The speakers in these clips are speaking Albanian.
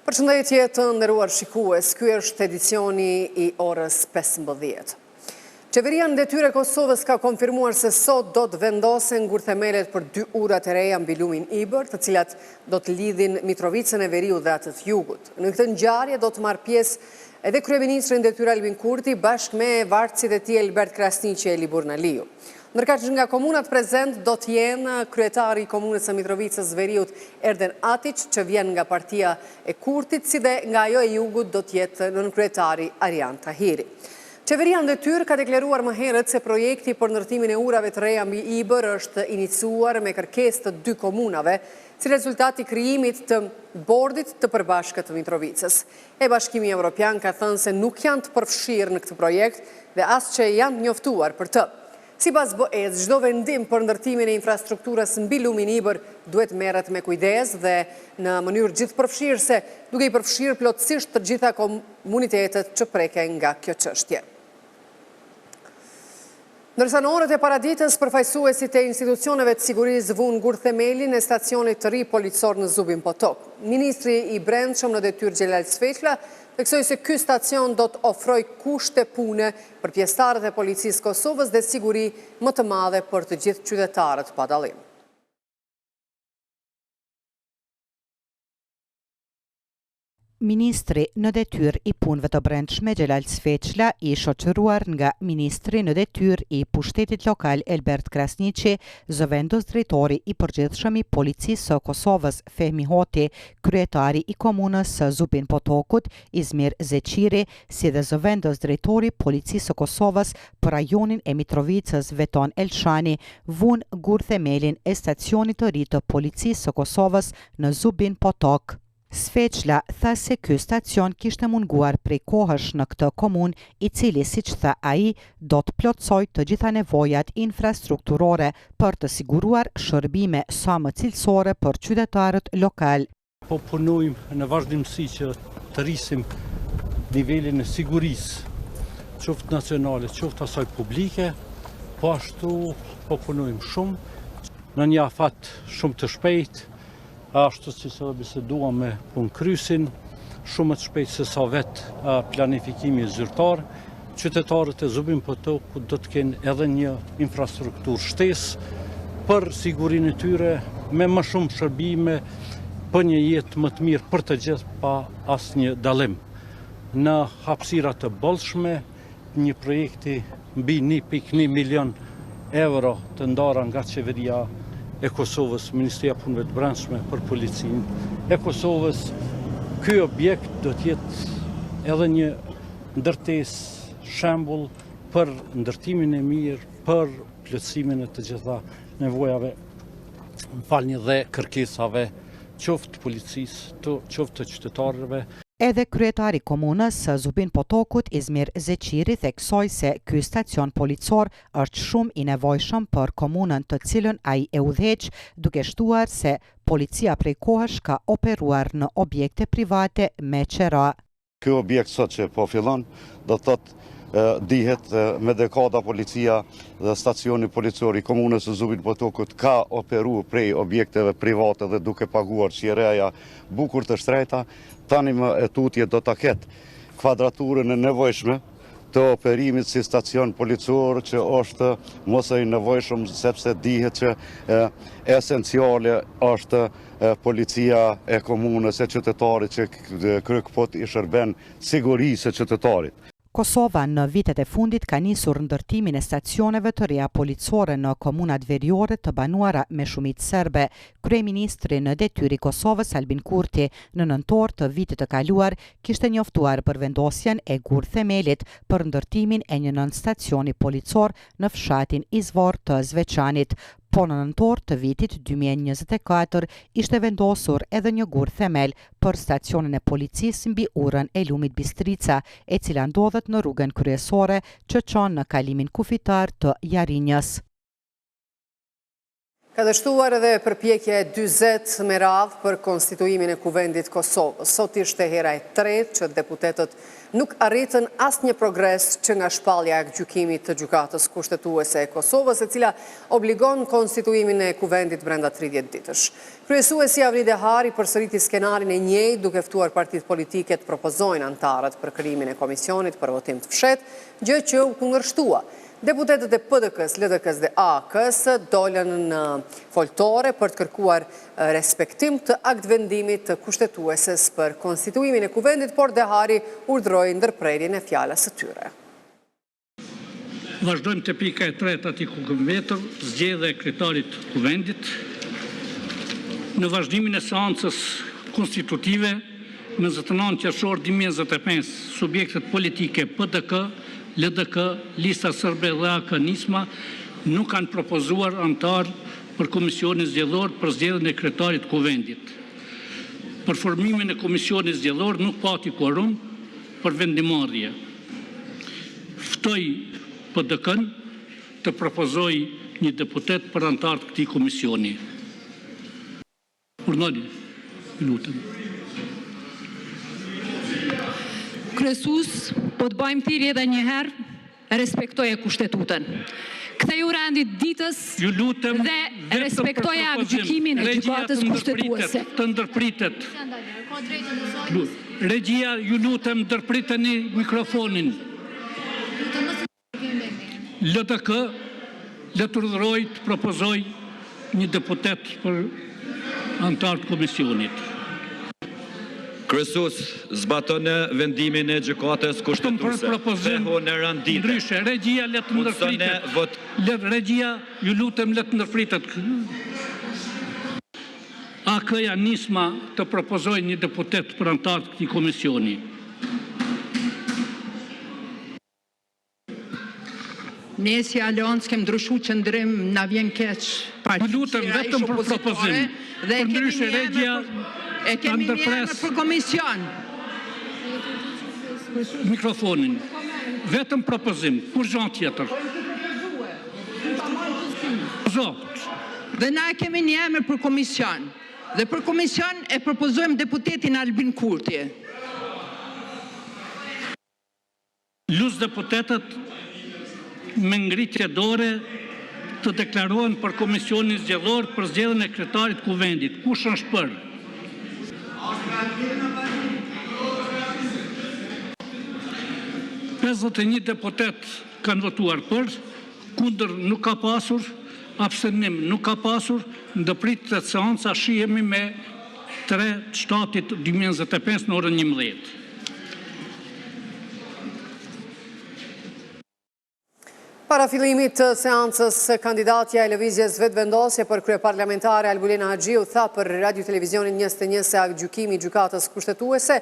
Përshëndetje të nderuar shikues, ky është edicioni I orës 15. Qeveria në detyrë e Kosovës ka konfirmuar se sot do të vendosen ngurthemelet për 2 urat e reja mbi lumin Ibër, të cilat do të lidhin Mitrovicën e Veriut dhe atë të Jugut. Në këtë ngjarje do të marrë pjesë edhe kryeministri në detyrë Albin Kurti bashkë me varësit e tij Elbert Krasniqi e Libur Naliu. Ndërkaq që nga komunat prezent do të jenë kryetari I komunës së Mitrovicës Veriut Erden Atiq, që vjen nga partia e Kurtit, si dhe nga ajo e Jugut do të jetë nënkryetari Arjan Tahiri. Qeveria në detyrë ka deklaruar më herët se projekti për ndërtimin e urave të reja mbi Ibër është iniciuar me kërkesë të 2 komunave, si rezultat I krijimit të bordit të përbashkët të Mitrovicës. Bashkimi Evropian ka thënë se nuk janë të përfshirë në këtë projekt dhe as që janë të njoftuar për të. Sipas BE-s, çdo vendim për ndërtimin e infrastrukturës mbi lumin Ibër duhet merret me kujdes dhe në mënyrë gjithëpërfshirëse, duke I përfshirë plotësisht të gjitha komunitetet që preken nga kjo çështje. Ndërsa në orët e paraditës, përfaqësuesit e institucioneve të sigurisë vunë ngurthemelin e stacionit të ri policor në Zubin Potok. Ministri I Brendshëm në detyrë Xhelal Sfeqla theksoi se ky stacion do të ofrojë kushte pune për pjesëtarët e policisë Kosovës dhe siguri më të madhe për të gjithë qytetarët pa dallim. Ministri në detyrë I punëve të brendshme Xhelal Sfeqla I shoqëruar nga Ministri në detyrë I pushtetit lokal Elbert Krasniqi, zëvendos drejtori I përgjithshëm I policisë së Kosovës Fehmi Hoti, kryetari I komunës së Zubin Potokut Izmir Zeqiri, si dhe zëvendos drejtori I policisë së Kosovës për rajonin e Mitrovicës Veton Elshani, vunë ngurthemelin e stacionit të ri të policisë së Kosovës në Zubin Potok. Sfeqla tha se ky stacion kishte munguar prej kohësh në këtë komunë, I cili, siç tha ai, do të plotësojë të gjitha nevojat infrastrukturore për të siguruar shërbime sa më cilësore për qytetarët lokal. Po punojmë në vazhdimsi që të rrisim nivelin e sigurisë, qoftë nacionale, qoftë asaj publike, po ashtu po punojmë shumë në një afat shumë të shpejtë. Ashtu si se biseduam me punkrysin, shumë të shpejt se sa vetë planifikimi zyrtar, qytetarët e Zubin Potokut do të kenë edhe një infrastrukturë shtesë për sigurinë e tyre, me më shumë shërbime për një jetë më të mirë për të gjithë pa asnjë dallim. Në hapësira të bollshme, një projekti mbi 1.1 milion euro të ndara nga qeveria e Kosovës, Ministria e Punëve të Brendshme për policinë e Kosovës. Ky objekt do të jetë edhe një ndërtesë shembull për ndërtimin e mirë, për plotësimin e të gjitha nevojave, dhe kërkesave, qoftë policisë, qoftë të qytetarëve. Edhe kryetari komunës së Zubin Potokut Izmir Zeqiri theksoi se ky stacion policor është shumë I nevojshëm për komunën të cilën ai e udhëheq, duke shtuar se policia prej kohësh ka operuar në objekte private me qera. Ky objekt sot që po fillon, do të thotë dihet me dekada policia dhe stacioni policor I komunës së Zubin Potokut ka operuar prej objekteve private dhe duke paguar qireja bukur të shtrejta. Tani më e tutje do ta ketë kvadraturën e nevojshme të operimit si stacion policor, që është mos e nevojshëm sepse dihet që esenciale është policia e komunës e qytetarit që kryekpot I shërben sigurisë së qytetarit. Kosova në vitet e fundit ka nisur ndërtimin e stacioneve të reja policore në komunat veriore të banuara me shumicë serbe. Kryeministri në detyrë I Kosovës Albin Kurti në nëntor të vitit të kaluar kishte njoftuar për vendosjen e ngurthemelit për ndërtimin e një nën stacioni policor në fshatin Izvor të Zveçanit. Po në nëntor të vitit 2024 ishte vendosur edhe një ngurthemel për stacionin e policisë mbi urën e lumit Bistrica, e cila ndodhet në rrugën kryesore që çon në kalimin kufitar të Jarinjës. Ka dështuar edhe përpjekja e 40 me radhë për konstituimin e Kuvendit Kosovës. Sot ishte hera e tretë që deputetët nuk arritën asnjë progres që nga shpallja e gjykimit të gjykatës kushtetuese e Kosovës, e cila obligon konstituimin e Kuvendit brenda 30 ditësh. Kryesuesi Avni Dehari përsëriti skenarin e njëjtë duke ftuar partitë politike të propozojnë antarët për krijimin e komisionit për votim të fshehtë, gjë që u kundërshtua. Deputetët e PDK-s, LDK-s dhe AK-s dolën në foltore për të kërkuar respektim të aktvendimit të kushtetueses për konstituimin e Kuvendit, por Dehari urdhroi ndërprerjen e fjalës së tyre. Vazhdojmë te pika e tretë artikull 4, zgjedhja e kryetarit të Kuvendit. Në vazhdimin e seancës konstitutive, në 29 qershor 2025, subjektet politike PDK, LDK, Lista Serbe dhe AK-Nisma nuk kanë propozuar antar për komisionin zgjedhor për zgjedhjen e kryetarit të Kuvendit. Për formimin e komisionit zgjedhor nuk pati quorum për vendimarrje. Ftoi PDK-n të propozojë një deputet për antar të këtij komisioni. Urnoni, lutem. Kryesues, po të bëjmë thirrje edhe një herë, respektoje kushtetutën. Ktheu rendit ditës dhe respektoje gjykimin e gjykatës kushtetuese. Të ndërpritet. Regjia, ju lutem ndërpriteni mikrofonin. LDK le të urdhëroj të propozoj një deputet për antar të komisionit. Kryesues, zbaton vendimin e gjykatës kushtetuese. Ndryshe, regjia le të ndërpritet. Regjia, ju lutem le të ndërpritet. AK-ja Nisma të propozoj një deputet për antar të këtij komisioni. Ne si Aleancë kem ndryshu qëndrim, na vjen keq. Ju lutem vetëm për propozim. Për ndryshe, regjia e kemi një për komision. Mikrofonin. Vetëm propozim, kur gjë tjetër. Zot. Dhe na kemi një emër për komision. Dhe për komision e propozojmë deputetin Albin Kurti. Lus deputetët me ngritje dore të deklarohen për komisionin zgjedhor për zgjedhjen e kryetarit të Kuvendit. Kush është për? Pesëdhjetë deputet kanë votuar për, kundër nuk ka pasur, abstenim nuk ka pasur, ndërpritet seanca shihemi me 3/7/2025 në orën 11. Para fillimit të seancës, kandidatja e lëvizjes vetëvendosje për kryeparlamentare Albulena Haxhiu tha për Radio Televizionin 21 se gjykimi i gjykatës kushtetuese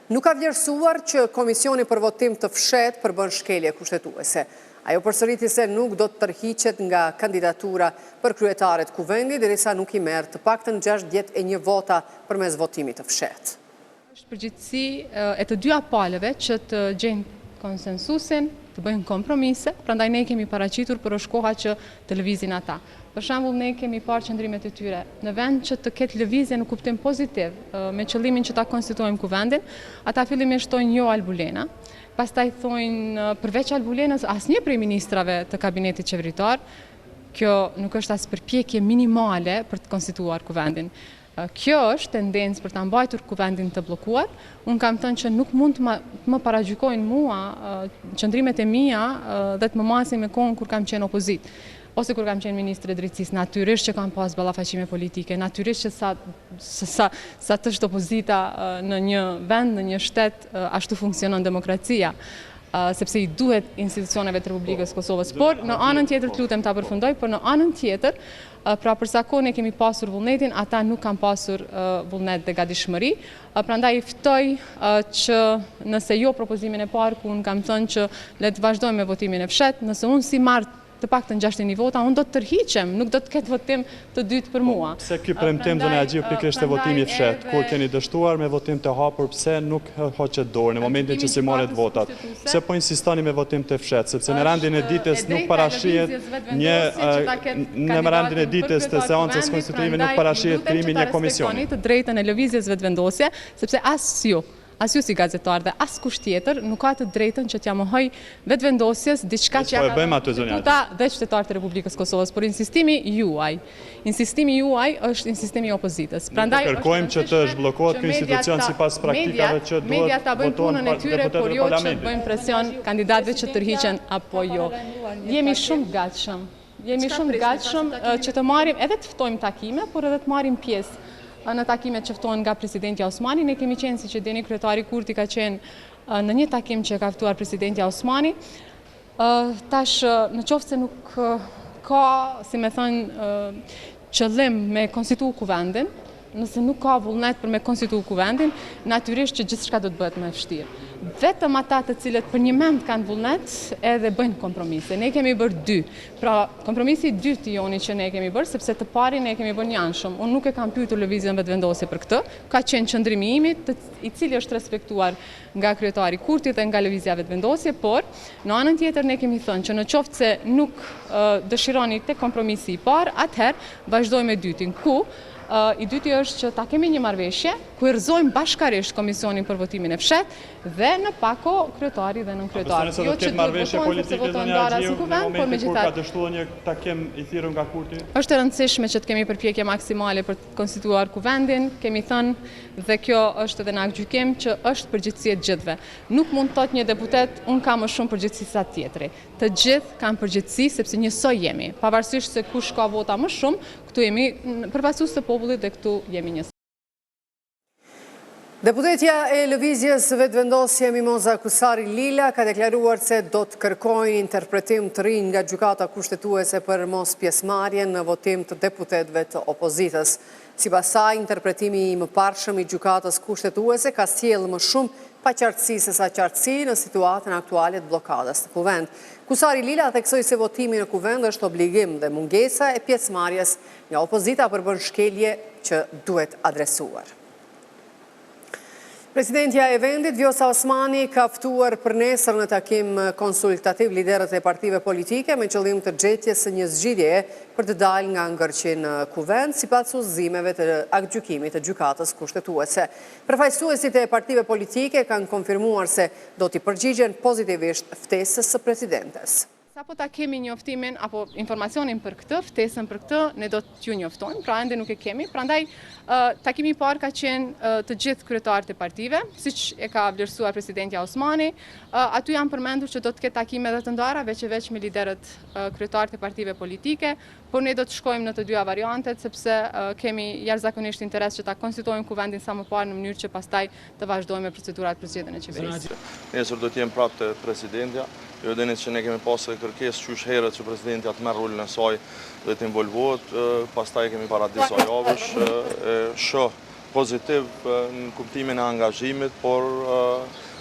nuk ka vlerësuar që komisioni për votim të fshehtë përbën shkelje kushtetuese. Ajo përsëriti se nuk do të tërhiqet nga kandidatura për kryetaret Kuvendit, derisa nuk i merr të paktën 61 vota përmes votimit të fshehtë. Është përgjithësi e të dyja palëve që të gjejnë konsensusin, të bëjnë kompromise, prandaj ne kemi paraqitur për është koha që të lëvizin ata. Për shembull, ne kemi parë qëndrimet e tyre në vend që të ketë lëvizje në kuptim pozitiv, me qëllimin që ta konstituojmë Kuvendin, ata fillimisht thonë jo Albulena, pastaj thonë përveç Albulenës asnjë prej ministrave të kabinetit qeveritar. Kjo nuk është as përpjekje minimale për të konstituuar Kuvendin. Kjo është tendencë për të mbajtur Kuvendin të bllokuar. Unë kam thënë që nuk mund të më paragjykojnë mua qëndrimet e mia dhe të më masin me kohën kur kam qenë opozit, ose kur kam qenë ministre e drejtësisë. Natyrisht që kam pas ballafaqime politike, natyrisht që sa të është opozita në një vend, në një shtet, ashtu funksionon demokracia. Sepse i duhet institucioneve të Republikës Kosovës. Por në anën tjetër, të lutem ta përfundoj, por në anën tjetër, pra përsa kohë ne kemi pasur vullnetin, ata nuk kanë pasur vullnet dhe gatishmëri. Prandaj i ftoj që nëse jo propozimin e parë, ku unë kam thënë që le të vazhdojmë me votimin e fshehtë, nëse unë si marr të paktën 61 vota, unë do të tërhiqem, nuk do të ketë votim të dytë për mua. Pse ky premtim zonë Agjiu pikërisht e votimi i fshet, kur keni dështuar me votim të hapur, pse nuk hoqet dorë në momentin që si marret votat? Pse po insistoni me votim të fshet, sepse në rendin e ditës nuk parashihet në rendin e ditës të seancës konstitutive nuk parashihet krijimi një komisioni. Të drejtën e lëvizjes vetëvendosje, sepse as ju si gazetar dhe as kusht tjetër nuk ka të drejtën që t'ja mohoj vetëvendosjes diçka që ja ka Konstituta dhe qytetarët e Republikës Kosovës, por insistimi juaj është insistimi i opozitës. Ne kërkojmë që të zhbllokohet ky institucion sipas praktikave që duhet media ta bëjnë punën e tyre, por jo që të bëjmë presion kandidatëve që tërhiqen apo jo. Jemi shumë gatshëm që të marrim edhe të ftojmë takime, por edhe të marrim pjesë në takimet që ftohen nga presidenti Osmani. Ne kemi qenë, si që dini, kryetari Kurti ka qenë në një takim që ka ftuar presidenti Osmani. Tash, në qoftë se nuk ka, si me thënë, qëllim me konstitu kuvendin, nëse nuk ka vullnet për me konstitu kuvendin, natyrisht që gjithçka do të bëhet më e vështirë. Vetëm ata të cilët për një mend kanë vullnet edhe bëjnë kompromise. Ne kemi bërë 2. Pra, kompromisi i dytë joni që ne kemi bërë, sepse të parin ne kemi bërë një anshëm. Unë nuk e kam pyetur lëvizjen vetëvendosje për këtë, ka qenë qëndrimi im, i cili është respektuar nga kryetari Kurti dhe nga lëvizja vetëvendosje, por në anën tjetër ne kemi thënë që në qoftë se nuk dëshironi te kompromisi i parë, atëherë vazhdojmë me dytin, ku i dyti është që ta kemi një marrëveshje ku erëzojmë bashkarisht komisionin për votimin e fshet dhe në pako kryetari dhe nën kryetari. Jo që të marrëveshje politike zonë Agjiu në momentin kur ka dështuar një takim i thirrur nga Kurti. Është e rëndësishme që të kemi përpjekje maksimale për të konstituar kuvendin, kemi thënë dhe kjo është edhe në aktgjykim që është përgjegjësi e gjithëve. Nuk mund të thotë një deputet unë kam më shumë përgjegjësi se tjetri. Të gjithë kanë përgjegjësi sepse njësoj jemi. Pavarësisht se kush ka vota më shumë, këtu jemi përfaqësues të popullit dhe këtu jemi njësoj. Deputetja e lëvizjes vetëvendosje Mimoza Kusari Lila ka deklaruar se do të kërkojnë interpretim të rinj nga gjykata kushtetuese për mos pjesëmarrjen në votim të deputetëve të opozitës. Sipas saj, interpretimi i mëparshëm i gjykatës kushtetuese ka sjellë më shumë paqartësi se sa qartësi në situatën aktuale të bllokadës në kuvend. Kusari Lila theksoi se votimi në kuvend është obligim dhe mungesa e pjesëmarrjes nga opozita përbën shkelje që duhet adresuar. Presidentja e vendit, Vjosa Osmani, ka ftuar për nesër në takim konsultativ liderët e partive politike me qëllim të gjetjes së një zgjidhje për të dalë nga ngërqi në kuvend, sipas udhëzimeve të aktgjykimit të gjykatës kushtetuese. Përfaqësuesit e partive politike kanë konfirmuar se do t'i përgjigjen pozitivisht ftesës së presidentes. Sa po ta kemi njoftimin apo informacionin për këtë, ftesën për këtë, ne do t'ju njoftojmë, pra ende nuk e kemi. Prandaj, takimi i parë ka qenë të gjithë kryetarët e partive, siç e ka vlerësuar presidentja Osmani. Aty janë përmendur që do të ketë takime edhe të ndara, veç me liderët kryetarët e partive politike, por ne do të shkojmë në të dyja variantet, sepse kemi jashtëzakonisht interes që ta konstituojmë kuvendin sa më parë në mënyrë që pastaj të vazhdojmë me procedurat për zgjedhjen e qeverisë. Nesër do të jem prapë te presidentja. Ju dini që ne kemi pasur kërkesë qysh herët që presidentja të merr rolin e saj dhe të involvohet, pastaj kemi para disa javësh shoh pozitiv në kuptimin e angazhimit, por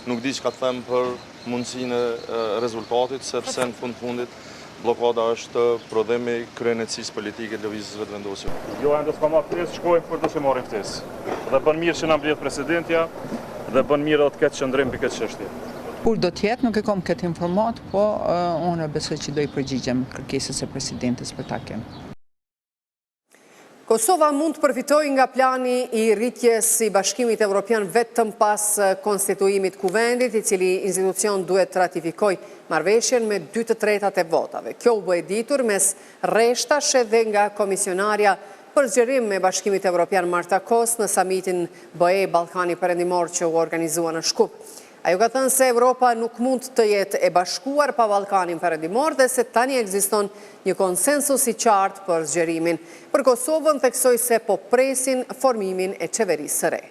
nuk di çka të them për mundësinë e rezultatit, sepse në fundit blokada është prodhimi i kryenetësisë politike të lëvizjes vetëvendosje. Jo, ende s'ka marrë ftesë, shkojmë për të që marrim ftesë. Dhe bën mirë që na mbledh presidentja dhe bën mirë të ketë qëndrim për këtë çështje. Kur do t'jetë, nuk e kom këtë informat, po unë besoj që do i përgjigjem kërkesës e presidentes për takim. Kosova mund të përfitojë nga plani i rritjes i Bashkimit Evropian vetëm pas konstituimit kuvendit, i cili institucion duhet të ratifikojë marrëveshjen me 2/3 e votave. Kjo u bë e ditur mes rreshtash edhe nga komisionarja për zgjerim me Bashkimit Evropian Marta Kos në samitin BE Ballkani Perëndimor që u organizua në Shkup. Ajo ka thënë se Evropa nuk mund të jetë e bashkuar pa Ballkanin Perëndimor dhe se tani ekziston një konsensus i qartë për zgjerimin. Për Kosovën theksoi se po presin formimin e qeverisë së re.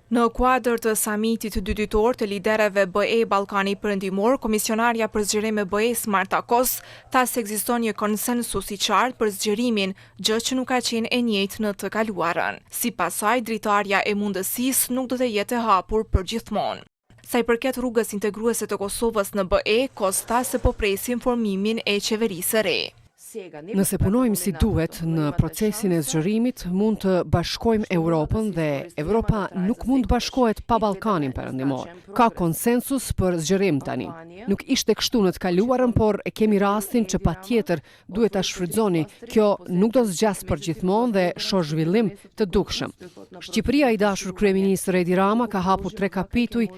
Në kuadër të samitit dyditor të liderëve BE Ballkani Perëndimor, komisionarja për zgjerim e BE-s Marta Kos tha se ekziston një konsensus i qartë për zgjerimin, gjë që nuk ka qenë e njëjtë në të kaluarën. Sipas saj, dritarja e mundësisë nuk do të jetë e hapur përgjithmonë. Sa i përket rrugës integruese të Kosovës në BE, Kos tha se po presim formimin e qeverisë së re. Nëse punojmë si duhet në procesin e zgjerimit, mund të bashkojmë Europën dhe Europa nuk mund të bashkohet pa Ballkanin Perëndimor. Ka konsensus për zgjerim tani. Nuk ishte kështu në të kaluarën, por e kemi rastin që patjetër duhet ta shfrytëzoni. Kjo nuk do zgjas përgjithmonë dhe shoh zhvillim të dukshëm. Shqipëria i dashur kryeministër Edi Rama ka hapur 3 kapituj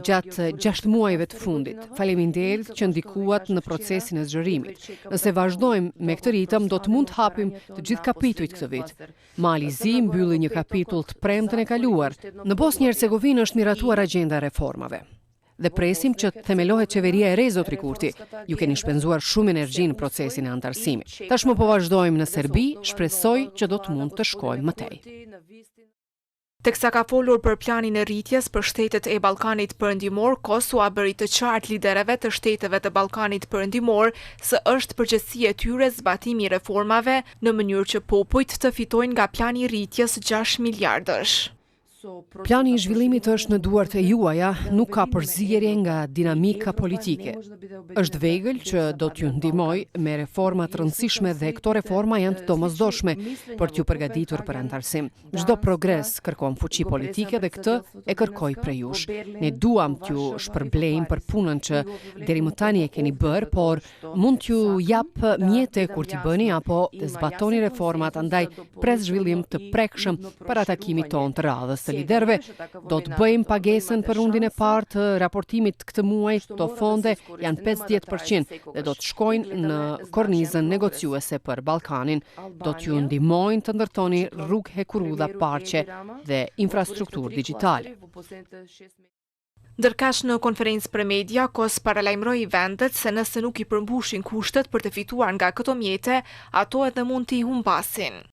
gjatë 6 muajve të fundit. Faleminderit që ndikuat në procesin e zgjerimit. Nëse vazhdojmë me këtë ritëm, do të mund të hapim të gjithë kapitujt këtë vit. Mali Zi mbylli një kapitull të premten e kaluar. Në Bosnjë Hercegovinë është miratuar agjenda e reformave. Dhe presim që të themelohet qeveria e re, zotri Kurti. Ju keni shpenzuar shumë energji në procesin e antarësimit. Tashmë po vazhdojmë në Serbi, shpresoj që do të mund të shkojmë më tej. Teksa ka folur për planin e rritjes për shtetet e Ballkanit Perëndimor, Kosova bëri të qartë liderëve të shteteve të Ballkanit Perëndimor se është përgjegjësia e tyre zbatimi i reformave në mënyrë që popujt të fitojnë nga plani i rritjes 6 miliardësh. Plani i zhvillimit është në duart e juaja, nuk ka përzierje nga dinamika politike. Është vegël që do t'ju ndihmoj me reforma të rëndësishme dhe këto reforma janë të domosdoshme për t'ju përgatitur për antarësim. Çdo progres kërkon fuqi politike dhe këtë e kërkoj prej jush. Ne duam t'ju shpërblejmë për punën që deri më tani e keni bërë, por mund t'ju jap mjete kur t'i bëni apo të zbatoni reformat, andaj pres zhvillim të prekshëm për atakimin ton të radhës të liderëve. Do të bëjmë pagesën për rundin e parë të raportimit këtë muaj. Këto fonde janë 50% dhe do të shkojnë në kornizën negociuese për Ballkanin. Do t'ju ndihmojnë të ndërtoni rrugë hekurudha parqe dhe infrastrukturë digjitale. Ndërkaq në konferencë për media, Kos paralajmëroi vendet se nëse nuk i përmbushin kushtet për të fituar nga këto mjete, ato edhe mund t'i humbasin.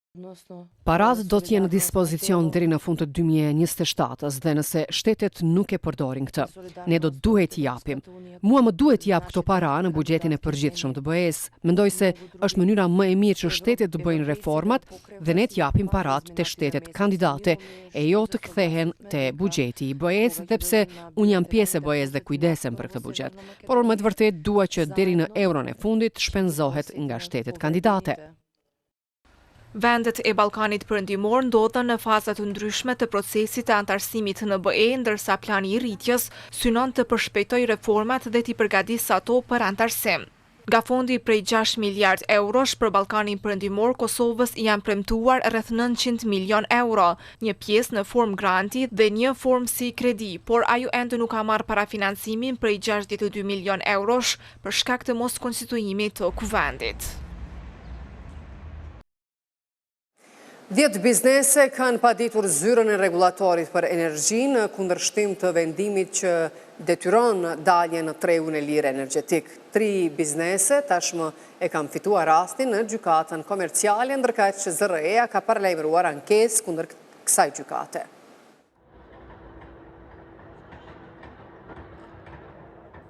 Parat do t'jenë në dispozicion deri në fund të 2027-s dhe nëse shtetet nuk e përdorin këtë, ne do duhet t'i japim. Mua më duhet t'i jap këto para në buxhetin e përgjithshëm të BE-s. Mendoj se është mënyra më e mirë që shtetet të bëjnë reformat dhe ne t'japim parat te shtetet kandidate e jo të kthehen te buxheti i BE-s, dhe pse unë jam pjesë e BE-s dhe kujdesem për këtë buxhet. Por me të vërtet dua që deri në euron e fundit shpenzohet nga shtetet kandidate. Vendet e Ballkanit Perëndimor ndodhen në faza të ndryshme të procesit të antarësimit në BE, ndërsa plani i rritjes synon të përshpejtojë reformat dhe t'i përgatisë ato për antarësim. Nga fondi prej 6 miliard eurosh për Ballkanin Perëndimor, Kosovës janë premtuar rreth 900 milion euro, një pjesë në formë granti dhe një formë si kredi, por ajo ende nuk ka marrë parafinancimin prej 62 milion eurosh për shkak të mos konstituimit të kuvendit. 10 biznese kanë paditur zyrën e rregullatorit për energji në kundërshtim të vendimit që detyron daljen në tregun e lirë energjetik. 3 biznese tashmë e kanë fituar rastin në gjykatën komerciale, ndërkaq që ZRE-ja ka paralajmëruar ankesë kundër kësaj gjykate.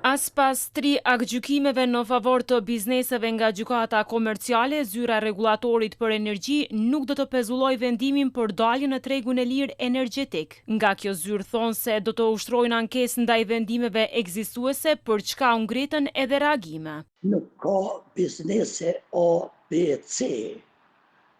As pas 3 aktgjykimeve në favor të bizneseve nga gjykata komerciale, zyra rregullatorit për energji nuk do të pezulloj vendimin për daljen në tregun e lirë energjetik. Nga kjo zyrë thonë se do të ushtrojnë ankesë ndaj vendimeve ekzistuese për çka u ngritën edhe reagime. Nuk ka biznese A, B, C.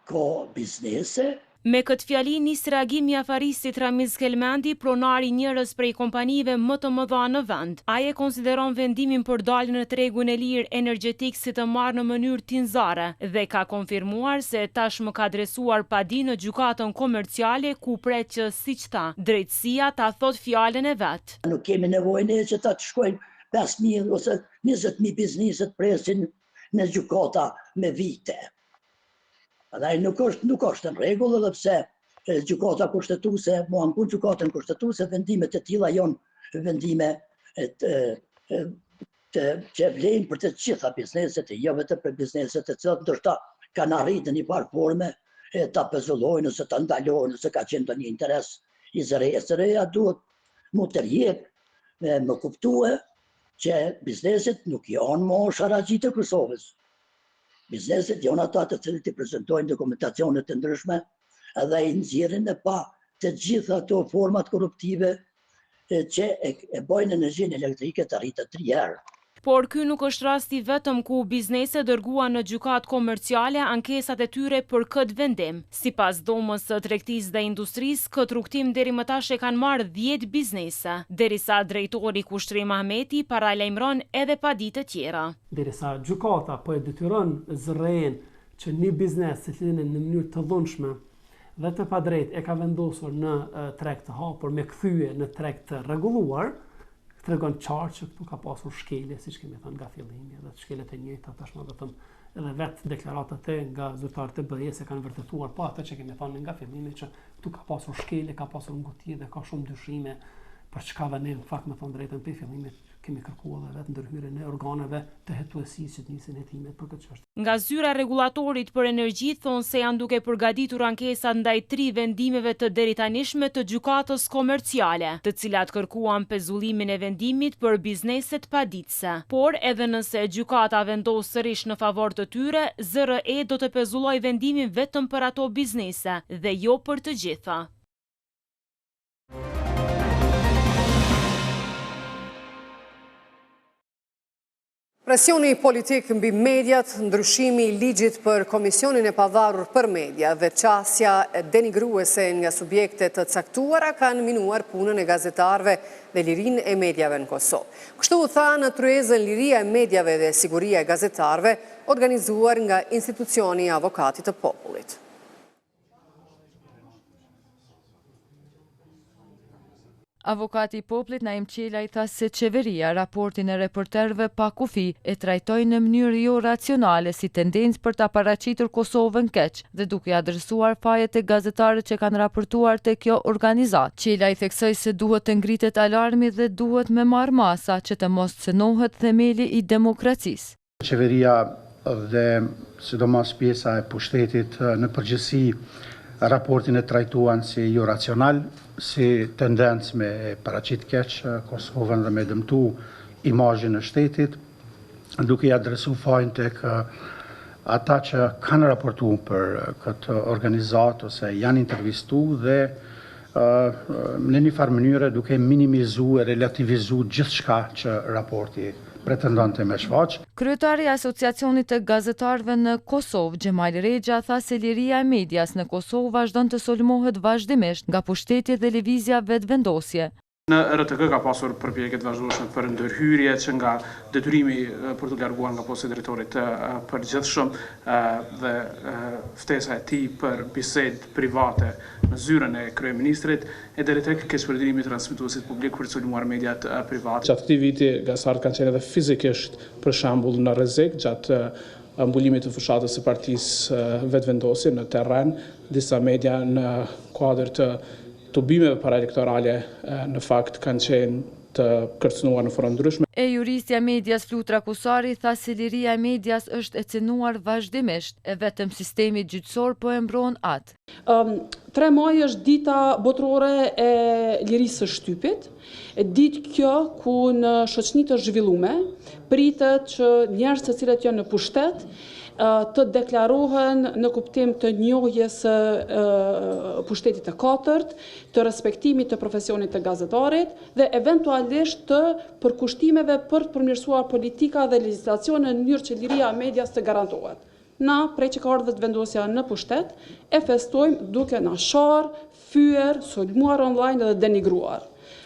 Ka biznese. Me këtë fjali nis reagimi afaristit Ramiz Kelmendi, pronari njërës prej kompanive më të mëdha në vend. Ai e konsideron vendimin për daljen në tregun e lirë energjetik si të marrë në mënyrë tinzare dhe ka konfirmuar se tashmë ka adresuar padi në gjykatën komerciale ku pret që siç tha, drejtësia ta thot fjalën e vet. Nuk kemi nevojë ne që ta të shkojmë 5.000 ose 20.000 bizneset presin në gjykata me vite. Dhe nuk është në rregull, edhe pse gjykata kushtetuese, mua në gjykatën kushtetuese, vendimet e tilla janë vendime që vlejnë për të gjitha bizneset, jo vetëm për bizneset e cilat ndoshta kanë arritur në një farë forme ta pezullojnë ose ta ndalojnë ose ka qenë ndonjë interes Së reja duhet mu tërjek me më kuptue që bizneset nuk janë më sharaqit e Kosovës. Bizneset janë ata të cilët i prezentojnë dokumentacionet të ndryshme edhe i nxjerrin e pa të gjitha ato format korruptive që e bojnë energjinë elektrike të rritë 3 herë. Por ky nuk është rasti vetëm ku bizneset dërguan në gjykatë komerciale ankesat e tyre për këtë vendim. Sipas Dhomës së Tregtisë dhe Industrisë, këtë rrugtim deri më tash e kanë marrë 10 biznese, derisa drejtori Kushtrim Ahmeti paralajmëron edhe paditë të tjera. Derisa gjykata po e detyron zërrejën që një biznes që lidhen në mënyrë të dhunshme dhe të padrejtë e ka vendosur në treg të hapur me kthye në treg të rregulluar, tregon qartë që këtu ka pasur shkelje, siç kemi thënë nga fillimi, edhe shkeljet e njëjta tashmë do të them edhe vetë deklaratat nga zyrtarët e BE-s e kanë vërtetuar pa atë që kemi thënë nga fillimi që këtu ka pasur shkelje, ka pasur ngutje dhe ka shumë dyshime për çka dhe ne në fakt me thënë drejtën për fillimit kemi kërkuar edhe vetë ndërhyrjen e organeve të hetuesisë që nisin hetimet për këtë çështje. Nga zyra rregullatorit për energji thonë se janë duke përgatitur ankesat ndaj 3 vendimeve të deritanishme të gjykatës komerciale, të cilat kërkuan pezullimin e vendimit për bizneset paditëse. Por edhe nëse gjykata vendos sërish në favor të tyre, ZRE do të pezulloj vendimin vetëm për ato biznese dhe jo për të gjitha. Presioni politik mbi mediat, ndryshimi i ligjit për Komisionin e Pavarur për Media dhe qasja denigruese nga subjekte të caktuara kanë minuar punën e gazetarëve dhe lirinë e mediave në Kosovë. Kështu u tha në tryezën Liria e Mediave dhe Siguria e Gazetarëve, organizuar nga Institucioni i Avokatit të Popullit. Avokati i Popullit Naim Qela i tha se qeveria raportin e reporterëve pa kufi e trajtoi në mënyrë jo racionale si tendencë për ta paraqitur Kosovën keq dhe duke adresuar fajet e gazetarëve që kanë raportuar te kjo organizatë. Qela i theksoi se duhet të ngritet alarmi dhe duhet me marrë masa që të mos cënohet themeli i demokracisë. Qeveria dhe sidomos pjesa e pushtetit në përgjithësi raportin e trajtuan si jo racional, si tendencë me paraqit keq Kosovën dhe me dëmtu imazhin e shtetit, duke i adresu fajin tek ata që kanë raportuar për këtë organizatë ose janë intervistu dhe në një farë mënyre duke minimizu e relativizu gjithçka që raporti pretendonte me shfaq. Kryetari i Asociacionit të Gazetarëve në Kosovë, Xhemal Rexha, tha se liria e medias në Kosovë vazhdon të sulmohet vazhdimisht nga pushteti dhe lëvizja vetëvendosje. Në RTK ka pasur përpjekje të vazhdueshme për ndërhyrje që nga detyrimi për të larguar nga posti i drejtorit të përgjithshëm dhe ftesa e tij për bisedë private në zyrën e kryeministrit e deri tek keqpërdrimi i transmetuesit publik për të sulmuar mediat private. Gjatë këtij viti gazetarët kanë qenë edhe fizikisht për shembull në rrezik gjatë mbulimit të fushatës së partisë vetëvendosje në terren, disa media në kuadër të tubimeve paraelektorale në fakt kanë qenë të kërcënuar në forma ndryshme. E juristja medias Flutra Kusari tha se liria e medias është e cënuar vazhdimisht, e vetëm sistemi gjyqësor po e mbron atë. 3 maj është dita botërore e lirisë së shtypit, ditë kjo ku në shoqëni të zhvillume pritet që njerëz të cilët janë në pushtet të deklarohen në kuptim të njohjes së pushtetit të katërt, të respektimit të profesionit të gazetarit dhe eventualisht të përkushtimeve për të përmirësuar politika dhe legjislacione në mënyrë që liria e medias të garantohet. Na, prej që ka ardhur vetëvendosja në pushtet, e festojmë duke na sharë, fyer, sulmuar online dhe denigruar.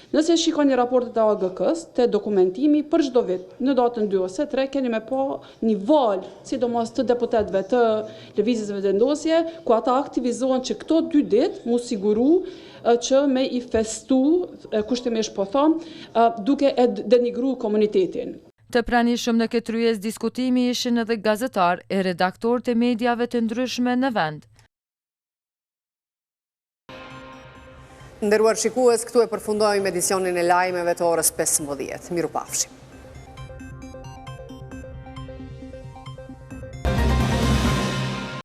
Nëse shikoni raportet e AGK-s, te dokumentimi për çdo vit, në datën 2 ose 3 keni me pa një valë, sidomos të deputetëve të lëvizjes vetëvendosje, ku ata aktivizohen që këto 2 ditë mu siguru që me i festu, kushtimisht po them, duke e denigru komunitetin. Të pranishëm në këtë ryes diskutimi ishin edhe gazetar e redaktorët e mediave të ndryshme në vend. Nderuar shikues, këtu e përfundojmë edicionin e lajmeve të orës 15. Mirupafshim.